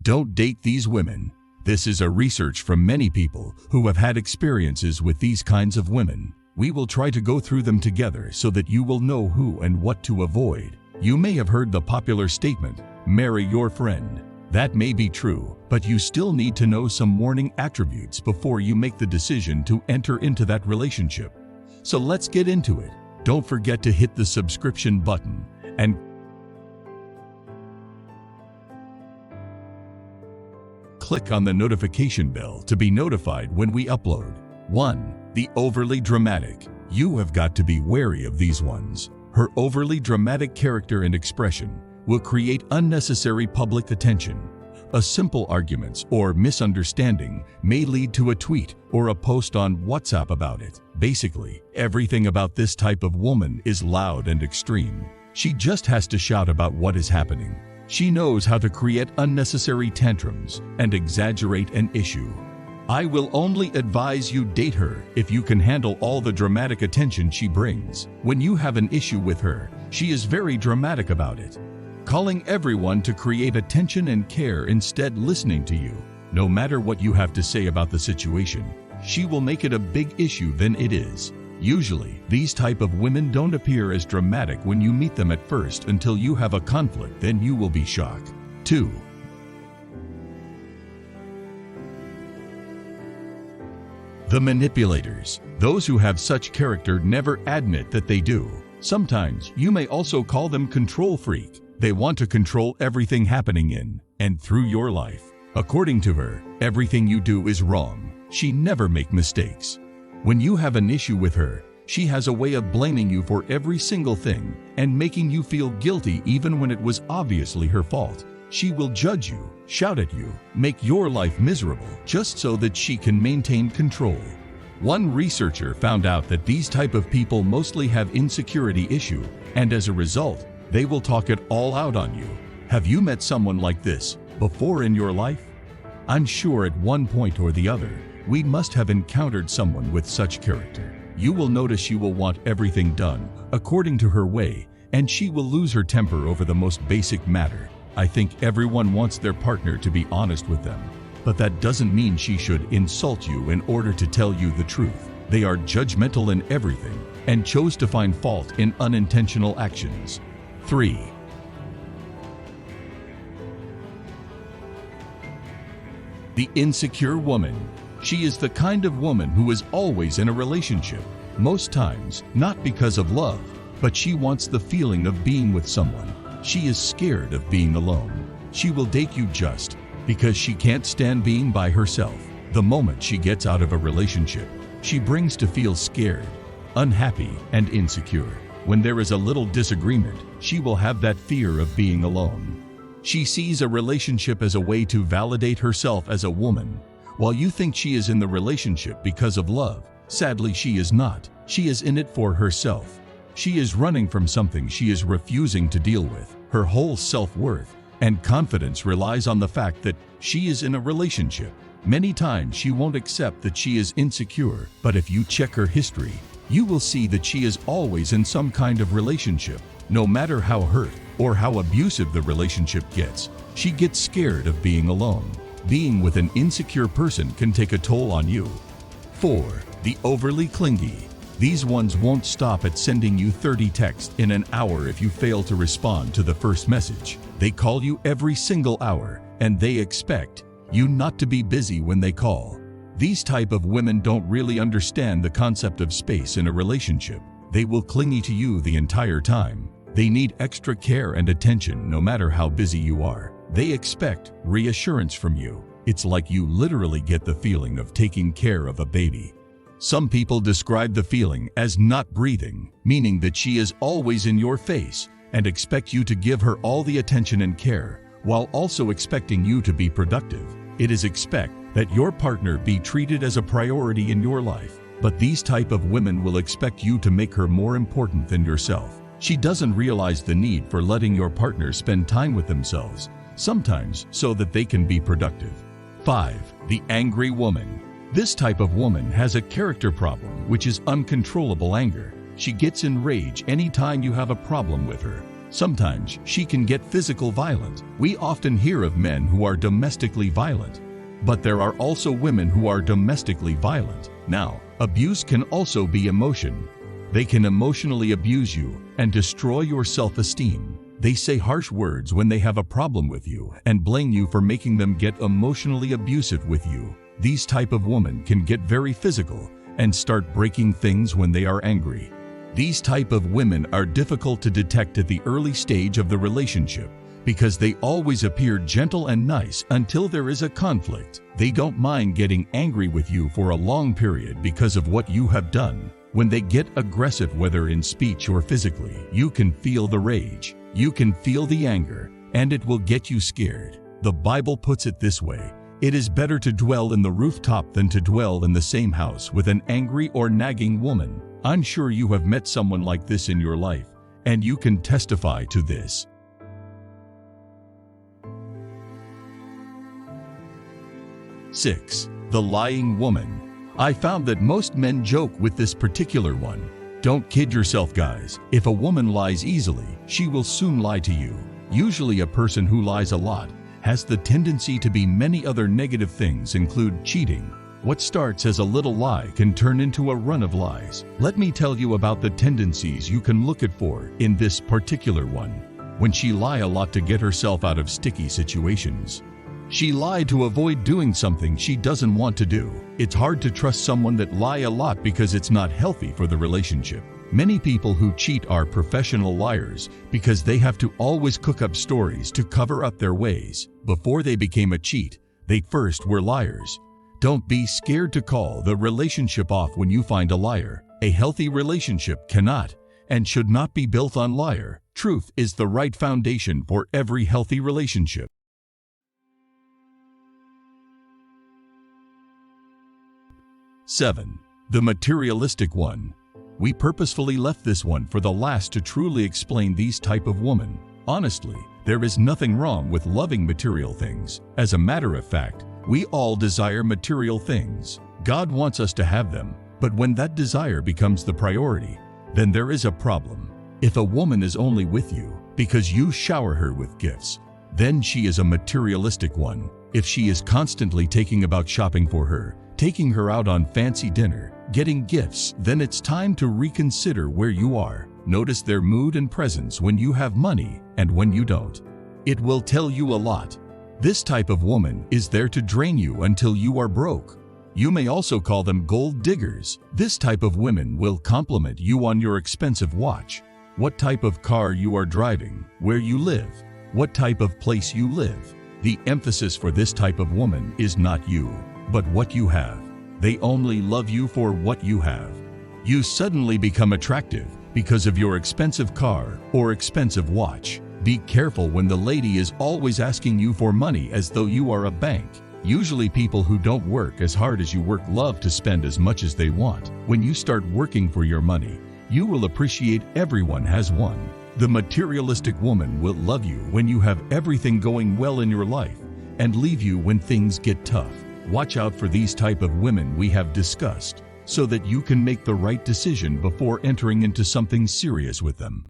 Don't date these women. This is a research from many people who have had experiences with these kinds of women. We will try to go through them together so that you will know who and what to avoid. You may have heard the popular statement, marry your friend. That may be true, but you still need to know some warning attributes before you make the decision to enter into that relationship. So let's get into it. Don't forget to hit the subscription button and click on the notification bell to be notified when we upload. 1. The overly dramatic. You have got to be wary of these ones. Her overly dramatic character and expression will create unnecessary public attention. A simple argument or misunderstanding may lead to a tweet or a post on WhatsApp about it. Basically, everything about this type of woman is loud and extreme. She just has to shout about what is happening. She knows how to create unnecessary tantrums and exaggerate an issue. I will only advise you date her if you can handle all the dramatic attention she brings. When you have an issue with her, she is very dramatic about it, calling everyone to create attention and care instead listening to you. No matter what you have to say about the situation, she will make it a big issue than it is. Usually, these type of women don't appear as dramatic when you meet them at first until you have a conflict, then you will be shocked. 2. The manipulators. Those who have such character never admit that they do. Sometimes you may also call them control freak. They want to control everything happening in and through your life. According to her, everything you do is wrong. She never makes mistakes. When you have an issue with her, she has a way of blaming you for every single thing and making you feel guilty even when it was obviously her fault. She will judge you, shout at you, make your life miserable just so that she can maintain control. One researcher found out that these type of people mostly have insecurity issue, and as a result, they will talk it all out on you. Have you met someone like this before in your life? I'm sure at one point or the other, we must have encountered someone with such character. You will notice she will want everything done according to her way, and she will lose her temper over the most basic matter. I think everyone wants their partner to be honest with them, but that doesn't mean she should insult you in order to tell you the truth. They are judgmental in everything and chose to find fault in unintentional actions. 3. The insecure woman. She is the kind of woman who is always in a relationship, most times not because of love, but she wants the feeling of being with someone. She is scared of being alone. She will date you just because she can't stand being by herself. The moment she gets out of a relationship, she brings to feel scared, unhappy, and insecure. When there is a little disagreement, she will have that fear of being alone. She sees a relationship as a way to validate herself as a woman. While you think she is in the relationship because of love, sadly she is not. She is in it for herself. She is running from something she is refusing to deal with. Her whole self-worth and confidence relies on the fact that she is in a relationship. Many times she won't accept that she is insecure, but if you check her history, you will see that she is always in some kind of relationship. No matter how hurt or how abusive the relationship gets, she gets scared of being alone. Being with an insecure person can take a toll on you. 4. The overly clingy. These ones won't stop at sending you 30 texts in an hour if you fail to respond to the first message. They call you every single hour, and they expect you not to be busy when they call. These type of women don't really understand the concept of space in a relationship. They will clingy to you the entire time. They need extra care and attention no matter how busy you are. They expect reassurance from you. It's like you literally get the feeling of taking care of a baby. Some people describe the feeling as not breathing, meaning that she is always in your face and expect you to give her all the attention and care, while also expecting you to be productive. It is expect that your partner be treated as a priority in your life, but these type of women will expect you to make her more important than yourself. She doesn't realize the need for letting your partner spend time with themselves, sometimes so that they can be productive. 5. The angry woman. This type of woman has a character problem, which is uncontrollable anger. She gets enraged anytime you have a problem with her. Sometimes she can get physical violent. We often hear of men who are domestically violent, but there are also women who are domestically violent. Now, abuse can also be emotion. They can emotionally abuse you and destroy your self-esteem. They say harsh words when they have a problem with you and blame you for making them get emotionally abusive with you. These type of women can get very physical and start breaking things when they are angry. These type of women are difficult to detect at the early stage of the relationship because they always appear gentle and nice until there is a conflict. They don't mind getting angry with you for a long period because of what you have done. When they get aggressive, whether in speech or physically, you can feel the rage, you can feel the anger, and it will get you scared. The Bible puts it this way: it is better to dwell in the rooftop than to dwell in the same house with an angry or nagging woman. I'm sure you have met someone like this in your life, and you can testify to this. 6. The lying woman. I found that most men joke with this particular one. Don't kid yourself, guys. If a woman lies easily, she will soon lie to you. Usually a person who lies a lot has the tendency to be many other negative things, include cheating. What starts as a little lie can turn into a run of lies. Let me tell you about the tendencies you can look at for in this particular one. When she lies a lot to get herself out of sticky situations. She lied to avoid doing something she doesn't want to do. It's hard to trust someone that lies a lot because it's not healthy for the relationship. Many people who cheat are professional liars because they have to always cook up stories to cover up their ways. Before they became a cheat, they first were liars. Don't be scared to call the relationship off when you find a liar. A healthy relationship cannot and should not be built on liar. Truth is the right foundation for every healthy relationship. 7. The materialistic one. We purposefully left this one for the last to truly explain these type of women. Honestly, there is nothing wrong with loving material things. As a matter of fact, we all desire material things. God wants us to have them, but when that desire becomes the priority, then there is a problem. If a woman is only with you because you shower her with gifts, then she is a materialistic one. If she is constantly taking about shopping for her, taking her out on fancy dinner, getting gifts, then it's time to reconsider where you are. Notice their mood and presence when you have money and when you don't. It will tell you a lot. This type of woman is there to drain you until you are broke. You may also call them gold diggers. This type of women will compliment you on your expensive watch, what type of car you are driving, where you live, what type of place you live. The emphasis for this type of woman is not you, but what you have. They only love you for what you have. You suddenly become attractive because of your expensive car or expensive watch. Be careful when the lady is always asking you for money as though you are a bank. Usually people who don't work as hard as you work love to spend as much as they want. When you start working for your money, you will appreciate everyone has one. The materialistic woman will love you when you have everything going well in your life and leave you when things get tough. Watch out for these type of women we have discussed so that you can make the right decision before entering into something serious with them.